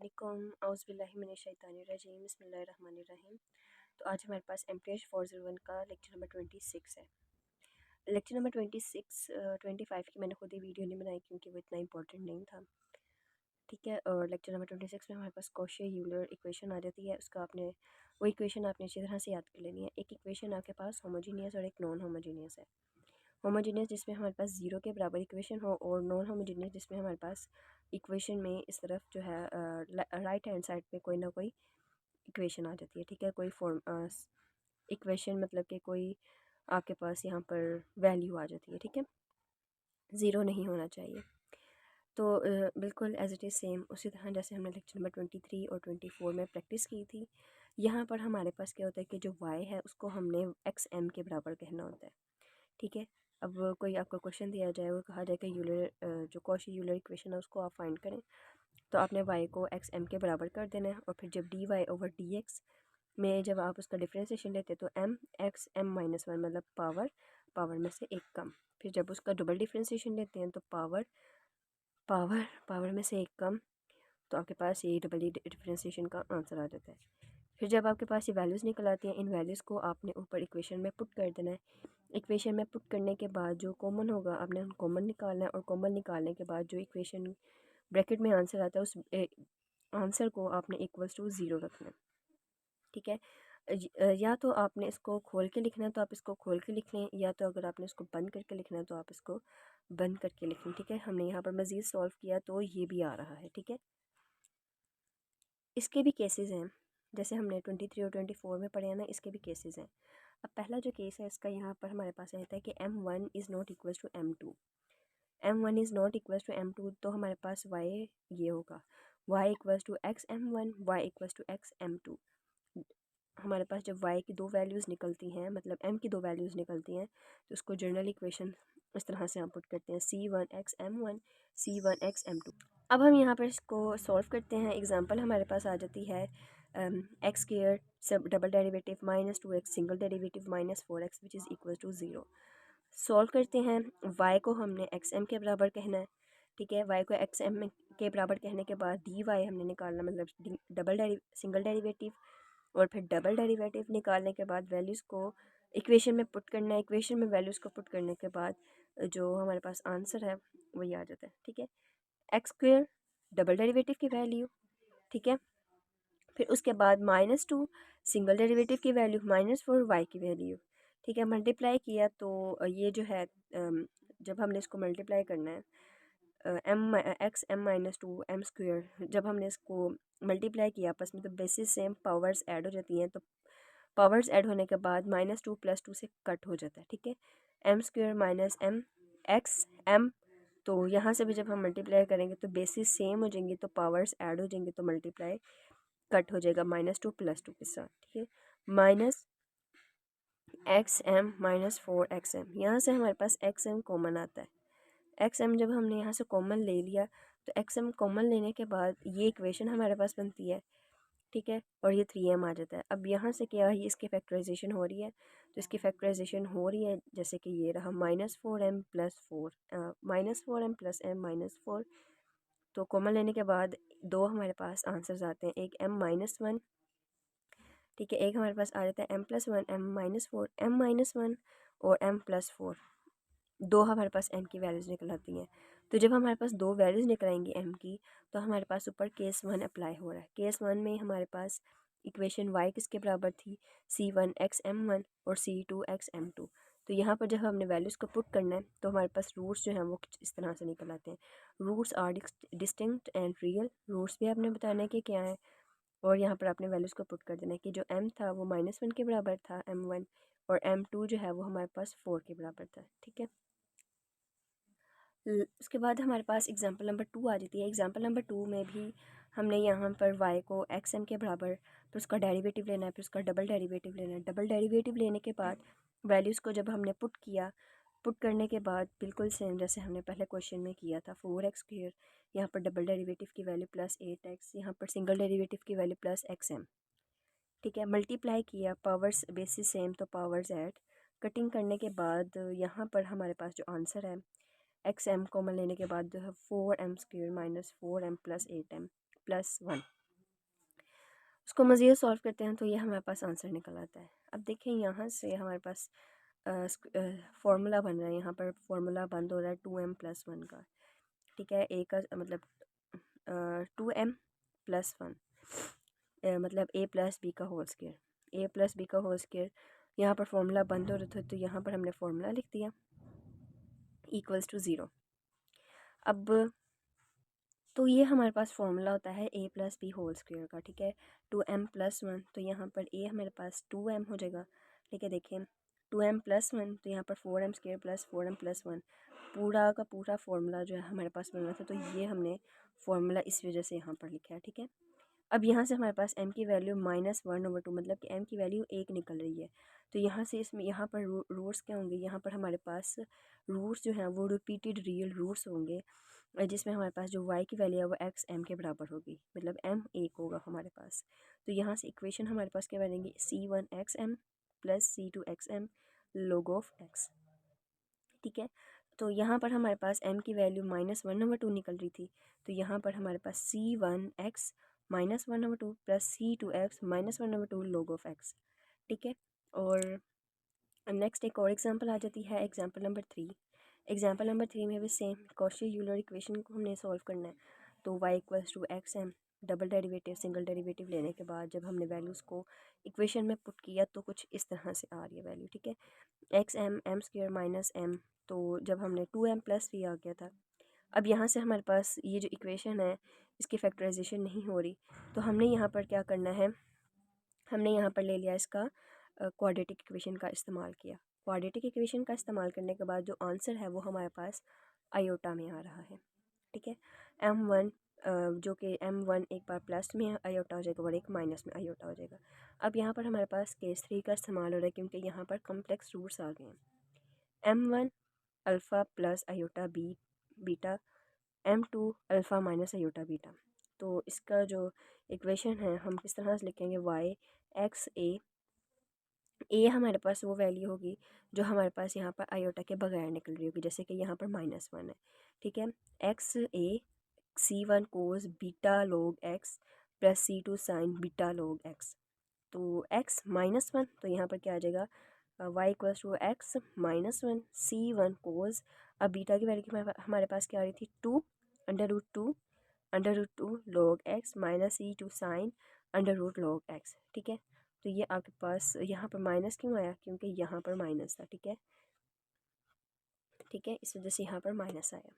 अस्सलामुअलैकुम औज़ुबिल्लाहिमिनश्शैतानिर्रजीम बिस्मिल्लाहिर्रहमानिर्रहीम। तो आज हमारे पास MTH 401 का लेक्चर नंबर 26 है। लेक्चर नंबर 25 की मैंने खुद ही वीडियो नहीं बनाई क्योंकि वो इतना इंपॉर्टेंट नहीं था। ठीक है, और लेक्चर नंबर 26 में हमारे पास कॉशी यूलर इक्वेशन आ जाती है। उसका आपने वो इक्वेशन आपने अच्छी तरह से याद कर लेनी है। एक इक्वेशन आपके पास होमोजीनियस और एक नॉन होमोजीनियस है। होमोजीनियस जिसमें हमारे पास ज़ीरो के बराबर इक्वेशन हो, और नॉन होमोजीनियस जिसमें हमारे पास इक्वेशन में इस तरफ जो है राइट हैंड साइड पे कोई ना कोई इक्वेशन आ जाती है। ठीक है, कोई फॉर्म इक्वेशन मतलब कि कोई आपके पास यहाँ पर वैल्यू आ जाती है। ठीक है, ज़ीरो नहीं होना चाहिए। तो बिल्कुल एज इट इज़ सेम उसी तरह जैसे हमने लेक्चर नंबर 23 और 24 में प्रैक्टिस की थी। यहाँ पर हमारे पास क्या होता है कि जो y है उसको हमने xm के बराबर कहना होता है। ठीक है, अब कोई आपको क्वेश्चन दिया जाए, वो कहा जाए कि यूलर जो कॉशी यूलर इक्वेशन है उसको आप फाइंड करें, तो आपने y को xm के बराबर कर देना है। और फिर जब dy/dx में जब आप उसका डिफ्रेंसिएशन लेते हैं तो m(x)m-1 मतलब पावर में से एक कम। फिर जब उसका डबल डिफ्रेंसिएशन लेते हैं तो पावर में से एक कम, तो आपके पास ये डबल डिफ्रेंसिएशन का आंसर आ जाता है। फिर जब आपके पास ये वैल्यूज़ निकल आती हैं, इन वैल्यूज़ को आपने ऊपर इक्वेशन में पुट कर देना है। इक्वेशन में पुट करने के बाद जो कॉमन होगा आपने कॉमन निकालना है, और कॉमन निकालने के बाद जो इक्वेशन ब्रैकेट में आंसर आता है उस आंसर को आपने इक्वल्स टू ज़ीरो रखना है। ठीक है, या तो आपने इसको खोल के लिखना है तो आप इसको खोल के लिख लें, या तो अगर आपने इसको बंद करके लिखना है तो आप इसको बंद करके लिख लें। ठीक है, हमने यहाँ पर मज़ीद सॉल्व किया तो ये भी आ रहा है। ठीक है, इसके भी केसेस हैं, जैसे हमने 23 और 24 में पढ़े हैं ना, इसके भी केसेस हैं। अब पहला जो केस है इसका यहाँ पर हमारे पास रहता है कि m1 is not equal to m2। m1 is not equal to m2, तो हमारे पास y ये होगा y equal to x(m1), y equal to x(m2). हमारे पास जब y की दो वैल्यूज़ निकलती हैं, मतलब m की दो वैल्यूज़ निकलती हैं, तो उसको जनरल इक्वेशन इस तरह से हम पुट करते हैं c1x(m1), c1x(m2). अब हम यहाँ पर इसको सॉल्व करते हैं। एग्जांपल हमारे पास आ जाती है एक्स स्क्वायर सब double derivative minus 2x single derivative minus 4x which is equal to zero. Solve करते हैं। y को हमने xm के बराबर कहना है। ठीक है, y को xm के बराबर कहने के बाद dy हमने निकालना, मतलब सिंगल डेरिवेटिव और फिर डबल डेरिवेटिव निकालने के बाद वैल्यूज़ को इक्वेशन में पुट करना है। इक्वेशन में वैल्यूज़ को पुट करने के बाद जो हमारे पास आंसर है वही आ जाता है। ठीक है, एक्स स्क्वायर डबल डेरिवेटिव की वैल्यू, ठीक है, फिर उसके बाद -2 सिंगल डेरिवेटिव की वैल्यू, -4 वाई की वैल्यू। ठीक है, मल्टीप्लाई किया तो ये जो है जब हमने इसको मल्टीप्लाई करना है (x(m-2) m स्क्वायर, जब हमने इसको मल्टीप्लाई किया आपस में तो बेसिस सेम पावर्स ऐड हो जाती हैं। तो पावर्स ऐड होने के बाद -2 + 2 से कट हो जाता है। ठीक है, m square minus m x m, तो यहाँ से भी जब हम मल्टीप्लाई करेंगे तो बेसिस सेम हो जाएंगी, तो पावर्स ऐड हो जाएंगी, तो मल्टीप्लाई कट हो जाएगा -2 + 2 के साथ। ठीक है, माइनस (x(m) - 4(x)m, यहाँ से हमारे पास xm कॉमन आता है। xm जब हमने यहाँ से कॉमन ले लिया तो xm कॉमन लेने के बाद ये इक्वेशन हमारे पास बनती है। ठीक है, और ये 3m आ जाता है। अब यहाँ से क्या है, इसकी फैक्टराइजेशन हो रही है, तो इसकी फैक्टराइजेशन हो रही है जैसे कि ये रहा -4m + 4 -4m + m - 4। तो कॉमन लेने के बाद दो हमारे पास आंसर्स आते हैं, एक m-1, ठीक है, एक हमारे पास आ जाता है m+1 m-4 m-1 और m+4। दो हमारे पास m की वैल्यूज़ निकल आती हैं। तो जब हमारे पास दो वैल्यूज़ निकल आएंगी m की, तो हमारे पास ऊपर केस 1 अप्लाई हो रहा है। केस 1 में हमारे पास इक्वेशन y किसके बराबर थी, c1x(m1) और c2x(m2). तो यहाँ पर जब हमने वैल्यूज़ को पुट करना है तो हमारे पास रूट्स जो हैं वो कुछ इस तरह से निकल आते हैं। Roots are distinct and real. Roots भी आपने बताना है कि क्या है, और यहाँ पर आपने वैल्यूज़ को पुट कर देना है कि जो m था वो -1 के बराबर था m1, और m2 जो है वो हमारे पास 4 के बराबर था। ठीक है, उसके बाद हमारे पास एग्जांपल नंबर 2 आ जाती है। एग्जांपल नंबर 2 में भी हमने यहाँ पर y को xm के बराबर, फिर उसका डेरिवेटिव लेना है, फिर उसका डबल डेरिवेटिव लेना है। डबल डेरिवेटिव लेने के बाद वैल्यूज़ को जब हमने पुट किया, पुट करने के बाद बिल्कुल सेम जैसे हमने पहले क्वेश्चन में किया था, 4x², यहाँ पर डबल डेरिवेटिव की वैल्यू +8x, यहाँ पर सिंगल डेरिवेटिव की वैल्यू +xm। ठीक है, मल्टीप्लाई किया, पावर्स बेसिस सेम तो पावर्स ऐड, कटिंग करने के बाद यहाँ पर हमारे पास जो आंसर है xm कॉमन लेने के बाद जो है 4m² - 4m + 8m + 1। उसको मज़ीद सॉल्व करते हैं तो ये हमारे पास आंसर निकल आता है। अब देखें यहाँ से हमारे पास फार्मूला बन रहा है, यहाँ पर फार्मूला बंद हो रहा है 2m+1 का, ठीक है। ए का मतलब 2m+1 मतलब a+b का होल स्क्वायर, a+b का होल स्क्वायर। यहाँ पर फार्मूला बंद हो रहा था तो यहाँ पर हमने फार्मूला लिख दिया इक्वल्स टू 0। अब तो ये हमारे पास फार्मूला होता है a+b होल स्क्वायर का, ठीक है। 2m+1 तो यहाँ पर a हमारे पास 2m हो जाएगा, ठीक है। देखिए 2m+1 तो यहाँ पर 4m² + 4m+1 पूरा का पूरा फार्मूला जो है हमारे पास बना था, तो ये हमने फार्मूला इस वजह से यहाँ पर लिखा है, ठीक है। अब यहाँ से हमारे पास m की वैल्यू -1/2 मतलब कि m की वैल्यू 1 निकल रही है। तो यहाँ से इसमें यहाँ पर रूट्स क्या होंगे, यहाँ पर हमारे पास रूट्स जो हैं वो रिपीटेड रियल रूट्स होंगे, जिसमें हमारे पास जो y की वैल्यू है वो x m के बराबर होगी, मतलब m 1 होगा हमारे पास। तो यहाँ से इक्वेशन हमारे पास क्या बनेगी, c1xm + c2xm log of x, ठीक है। तो यहाँ पर हमारे पास m की वैल्यू -1/2 निकल रही थी, तो यहाँ पर हमारे पास c1x -1/2 + c2x -1/2 log of x, ठीक है। और नेक्स्ट एक और एग्जांपल आ जाती है, एग्जांपल नंबर 3। एग्जांपल नंबर 3 में भी सेम कॉशी यूलर इक्वेशन को हमने सॉल्व करना है। तो y = xm, double derivative single derivative लेने के बाद जब हमने वैल्यूज़ को इक्वेशन में पुट किया तो कुछ इस तरह से आ रही है वैल्यू, ठीक है। xm m² - m, तो जब हमने 2m+3 आ गया था। अब यहाँ से हमारे पास ये जो इक्वेशन है इसकी फैक्टराइजेशन नहीं हो रही, तो हमने यहाँ पर क्या करना है, हमने यहाँ पर ले लिया इसका क्वाड्रेटिक इक्वेशन का इस्तेमाल किया। क्वाड्रेटिक इक्वेशन का इस्तेमाल करने के बाद जो आंसर है वो हमारे पास आयोटा में आ रहा है, ठीक है। m1 जो कि m1 एक बार प्लस में आयोटा हो जाएगा और एक माइनस में आयोटा हो जाएगा। अब यहाँ पर हमारे पास केस 3 का इस्तेमाल हो रहा है क्योंकि यहाँ पर कम्प्लेक्स रूट्स आ गए हैं। m1 alpha plus iota beta, m2 alpha minus iota beta. तो इसका जो इक्वेशन है हम किस तरह से लिखेंगे, y x a हमारे पास वो वैल्यू होगी जो हमारे पास यहाँ पर आयोटा के बगैर निकल रही होगी, जैसे कि यहाँ पर -1 है, ठीक है। x(a) c1 cos beta log x + c2 sign beta log x। तो x -1 तो यहाँ पर क्या आ जाएगा, y = x -1 c1 कोस, अब बीटा की वैल्यू हमारे पास क्या आ रही थी 2 √2 log x - c2 sine √log x, ठीक है। तो ये आपके पास यहाँ पर माइनस क्यों आया, क्योंकि यहाँ पर माइनस था, ठीक है, ठीक है, इस वजह से यहाँ पर माइनस आया।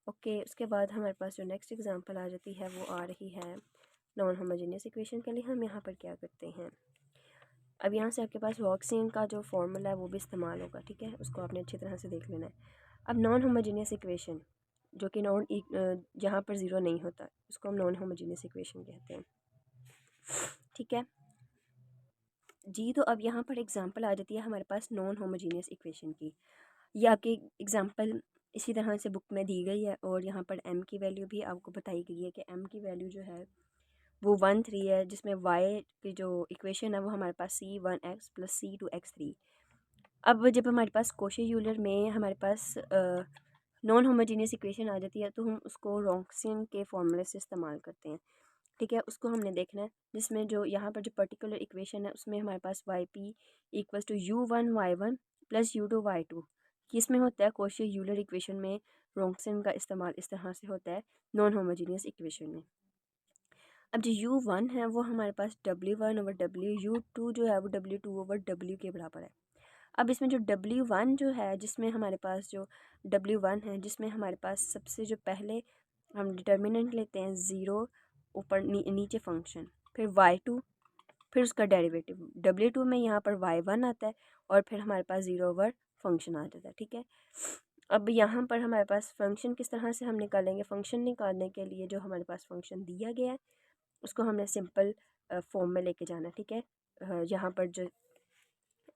ओके, उसके बाद हमारे पास जो नेक्स्ट एग्जांपल आ जाती है वो आ रही है नॉन होमोजेनियस इक्वेशन के लिए। हम यहाँ पर क्या करते हैं, अब यहाँ से आपके पास वॉक्सिन का जो फॉर्मूला है वो भी इस्तेमाल होगा, ठीक है, उसको आपने अच्छी तरह से देख लेना है। अब नॉन होमोजेनियस इक्वेशन जो कि जहाँ पर ज़ीरो नहीं होता उसको हम नॉन होमोजेनियस इक्वेशन कहते हैं, ठीक है जी। तो अब यहाँ पर एग्जांपल आ जाती है हमारे पास नॉन होमोजेनियस इक्वेशन की। ये आपकी एग्जांपल इसी तरह से बुक में दी गई है और यहाँ पर m की वैल्यू भी आपको बताई गई है कि m की वैल्यू जो है वो 1 3 है, जिसमें y की जो इक्वेशन है वो हमारे पास c1x + c2x3। अब जब हमारे पास कोशी यूलर में हमारे पास नॉन होमोजेनियस इक्वेशन आ जाती है तो हम उसको रॉन्क्सियन के फॉर्मूले से इस्तेमाल करते हैं, ठीक है। उसको हमने देखना है जिसमें जो यहाँ पर जो पर्टिकुलर इक्वेशन है उसमें हमारे पास yp = u1y1 + u2y2 कि इसमें होता है कोशी यूलर इक्वेशन में रॉन्क्सियन का इस्तेमाल इस तरह से होता है नॉन होमोजेनियस इक्वेशन में। अब जो u1 है वो हमारे पास w1/w, u2 जो है वो w2/w के बराबर है। अब इसमें जो w1 जो है जिसमें हमारे पास जो w1 है जिसमें हमारे पास सबसे जो पहले हम डिटर्मिनेंट लेते हैं 0 ऊपर नीचे फंक्शन, फिर y2, फिर उसका डेरिवेटिव w2 में यहाँ पर y1 आता है और फिर हमारे पास 0 ओवर फंक्शन आ जाता है, ठीक है। अब यहाँ पर हमारे पास फंक्शन किस तरह से हम निकालेंगे, फ़ंक्शन निकालने के लिए जो हमारे पास फंक्शन दिया गया है उसको हमने सिंपल फॉर्म में लेके जाना है, ठीक है। यहाँ पर जो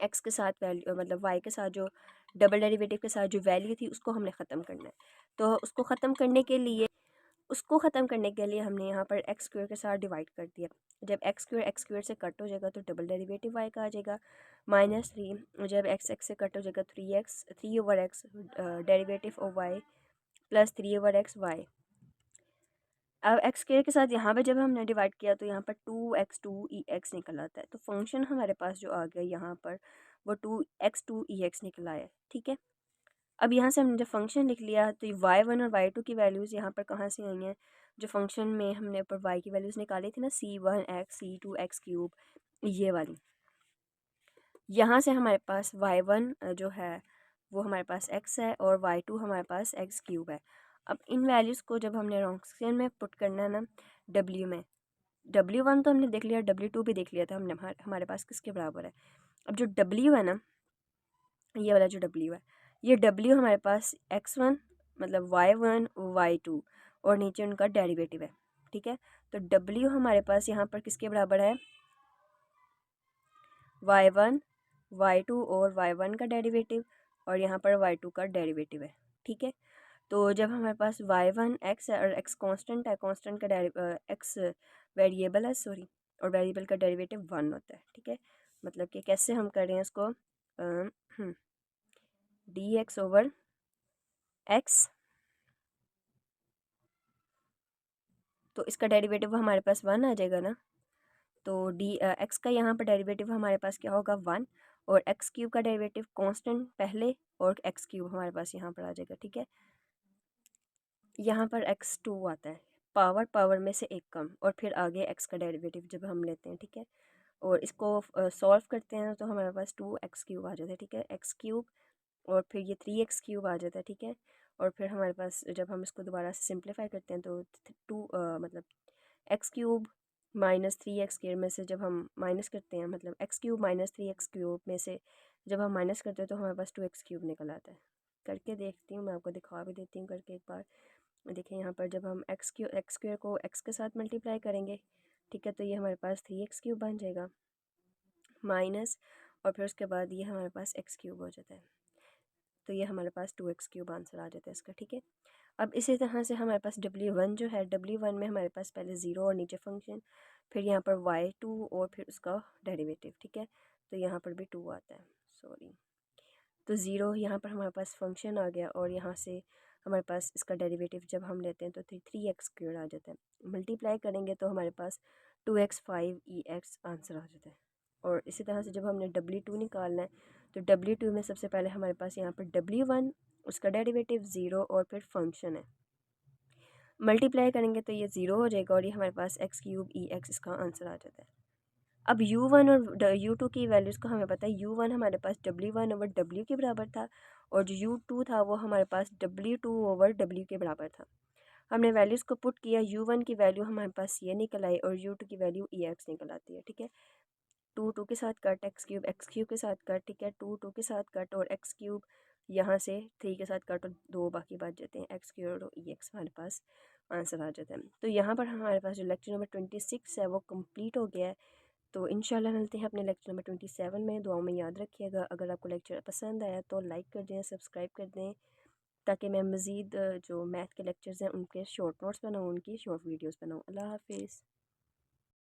x के साथ वैल्यू मतलब y के साथ जो डबल डेरिवेटिव के साथ जो वैल्यू थी उसको हमने ख़त्म करना है। तो उसको ख़त्म करने के लिए हमने यहाँ पर x² के साथ डिवाइड कर दिया। जब x² से कट हो जाएगा तो डबल डेरिवेटिव y का आ जाएगा -3, जब x से कट हो जाएगा 3/x derivative of y + 3/x y। अब एक्स स्क्वायर के साथ यहाँ पे जब हमने डिवाइड किया तो यहाँ पर 2x2 निकल आता है। तो फंक्शन हमारे पास जो आ गया यहाँ पर वो 2x2 निकल आया, ठीक है। अब यहाँ से हमने जब फंक्शन लिख लिया तो y1 और y2 की वैल्यूज़ यहाँ पर कहाँ से आई हैं, जो फंक्शन में हमने ऊपर y की वैल्यूज़ निकाली थी ना, c1x c2x3, ये वाली। यहाँ से हमारे पास y1 जो है वो हमारे पास x है और y2 हमारे पास x³ है। अब इन वैल्यूज़ को जब हमने रॉन्क्सियन में पुट करना है ना, w में, w1 तो हमने देख लिया, w2 भी देख लिया था हमने, हमारे पास किसके बराबर है। अब जो w है ना, ये वाला जो w है, ये w हमारे पास x1 मतलब y1 y2 और नीचे उनका डेरिवेटिव है, ठीक है। तो w हमारे पास यहाँ पर किसके बराबर है, y1 y2 और y1 का डेरिवेटिव और यहाँ पर y2 का डेरिवेटिव है, ठीक है। तो जब हमारे पास y1 x है और x कांस्टेंट है, कांस्टेंट का x वेरिएबल है सॉरी, और वेरिएबल का डेरिवेटिव 1 होता है, ठीक है। मतलब कि कैसे हम कर रहे हैं इसको, dx ओवर x, तो इसका डेरिवेटिव हमारे पास 1 आ जाएगा ना। तो x का यहाँ पर डेरिवेटिव हमारे पास क्या होगा 1, और x³ का डेरिवेटिव कांस्टेंट पहले और x³ हमारे पास यहाँ पर आ जाएगा, ठीक है। यहाँ पर x2 आता है, पावर पावर में से एक कम, और फिर आगे x का डेरिवेटिव जब हम लेते हैं, ठीक है, और इसको सॉल्व करते हैं तो हमारे पास 2x³ आ जाता है, ठीक है, x³ और फिर ये 3x³ आ जाता है, ठीक है। और फिर हमारे पास जब हम इसको दोबारा से सिंप्लीफाई करते हैं तो मतलब x³ माइनस 3x² में से जब हम माइनस करते हैं, मतलब x³ माइनस 3x³ में से जब हम माइनस करते हैं तो हमारे पास 2x³ निकल आता है। करके देखती हूँ, मैं आपको दिखा भी देती हूँ करके एक बार। देखिए यहाँ पर जब हम x स्क्वायर को x के साथ मल्टीप्लाई करेंगे, ठीक है, तो ये हमारे पास 3x³ बन जाएगा माइनस, और फिर उसके बाद ये हमारे पास x³ हो जाता है, तो ये हमारे पास 2x³ आंसर आ जाता है इसका, ठीक है। अब इसी तरह से हमारे पास w1 जो है, w1 में हमारे पास पहले 0 और नीचे फंक्शन, फिर यहाँ पर y2 और फिर उसका डेरिवेटिव, ठीक है। तो यहाँ पर भी 2 आता है, सॉरी, तो 0 यहाँ पर हमारे पास फंक्शन आ गया, और यहाँ से हमारे पास इसका डेरिवेटिव जब हम लेते हैं तो 3x² आ जाता है। मल्टीप्लाई करेंगे तो हमारे पास 2x5 आंसर आ जाता है। और इसी तरह से जब हमने w2 निकालना है तो w2 में सबसे पहले हमारे पास यहाँ पर w1, उसका डेरिवेटिव 0 और फिर फंक्शन है, मल्टीप्लाई करेंगे तो ये 0 हो जाएगा और ये हमारे पास x³ इसका आंसर आ जाता है। अब u1 और u2 की वैल्यूज़ को हमें पता है, u1 हमारे पास w1 ओवर w के बराबर था, और जो u2 था वो हमारे पास w2 ओवर w के बराबर था। हमने वैल्यूज़ को पुट किया, u1 की वैल्यू हमारे पास ये निकल आई और u2 की वैल्यू निकल आती है, ठीक है। 2 के साथ कट, x³ के साथ कट, ठीक है, 2 के साथ कट, और x³ यहाँ से 3 के साथ कट, और 2 बाकी बच जाते हैं, x² और हमारे पास आंसर आ जाता है। तो यहाँ पर हमारे पास जो लेक्चर नंबर 26 है वो कंप्लीट हो गया है। तो इंशाल्लाह मिलते हैं अपने लेक्चर नंबर 27 में। दुआओं में याद रखिएगा। अगर आपको लेक्चर पसंद आया तो लाइक कर दें, सब्सक्राइब कर दें, ताकि मैं मज़ीद जो मैथ के लेक्चर्स हैं उनके शॉर्ट नोट्स बनाऊँ, उनकी शॉर्ट वीडियोस बनाऊँ। अल्लाह हाफिज़।